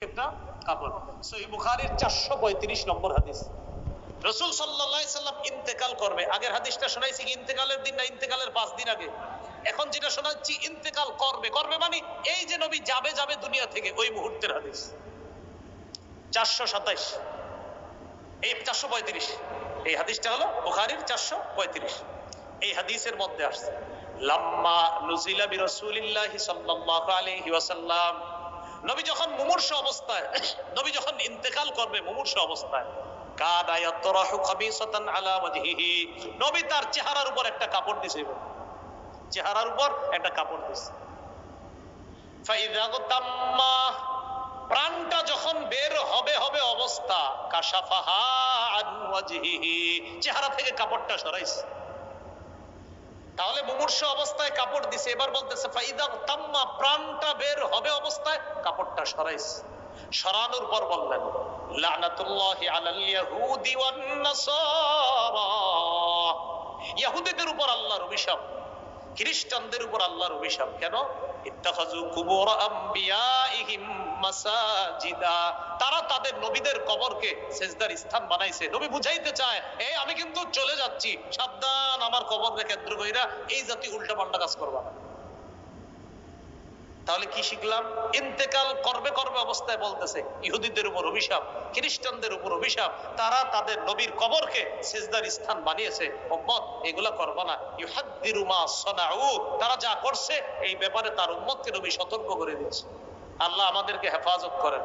একটা কাপড়। সহিহ বুখারীর 435 নম্বর হাদিস। রাসূল সাল্লাল্লাহু আলাইহি সাল্লাম ইন্তেকাল করবে। আগের হাদিসটা শোনাইছি কি ইন্তেকালের দিন না ইন্তেকালের 5 দিন আগে? এখন যেটা শোনাচ্ছি ইন্তেকাল করবে। করবে মানে এই যে নবী যাবে দুনিয়া থেকে ওই মুহূর্তের হাদিস। 427 এই 435 এই হাদিসটা হলো বুখারীর 435। এই হাদিসের মধ্যে আসছে লাম্মা নুজিলা বিরাসূলিল্লাহি সাল্লাল্লাহু আলাইহি ওয়াসাল্লাম, নবী যখন মুমূর্ষু অবস্থায়, নবী যখন ইন্তেকাল করবে মুমূর্ষু অবস্থায়, কাদা ইয়াতরাহু খাবিসাতান আলা ওয়াজহিহি, নবী তার চেহারার উপর একটা কাপড় দিয়েছে, চেহারার উপর একটা কাপড় দিয়েছে। ফাইযা তাম্মা, প্রাণটা যখন বের হবে অবস্থা, কাশাফাহা আন ওয়াজহিহি, চেহারা থেকে কাপড়টা সরাইছে। তাহলে মুমূর্ষু অবস্থায় কাপড় দিছে, এবার বলতেছে ফাইদা তাম্মা, প্রাণটা বের হবে অবস্থায় কাপড়টা সরাইছে। সরানোর পর বললেন লানাতুল্লাহি আলাল ইয়াহুদি ওয়ান নাসারা, ইহুদিদের উপর আল্লাহর অভিশাপ, খ্রিস্টানদের উপর আল্লাহর অভিশাপ। কেন? ইত্তাখাযু কুবুর আমবিয়াইহিম মাসাজিদা, তারা তাদের নবীদের কবরকে সেজদার স্থান বানাইছে। নবী বুঝাইতে চায় এই আমি কিন্তু চলে যাচ্ছি, সাবধান, আমার কবরকে কেন্দ্র কইরা এই জাতি উল্টাপাল্টা কাজ করবা না। তাহলে কি শিখলাম? ইন্তেকাল করবে অবস্থায় বলতেছে ইহুদিদের উপর অভিশাপ, খ্রিস্টানদের উপর অভিশাপ, তারা তাদের নবীর কবরকে সেজদার স্থান বানিয়েছে। উম্মত এগুলা করবা না। ইউহাদ্দিরু মা সানাউ, তারা যা করছে এই ব্যাপারে তার উম্মতকে নবী সতর্ক করে দিয়েছে। আল্লাহ আমাদেরকে হেফাজত করেন।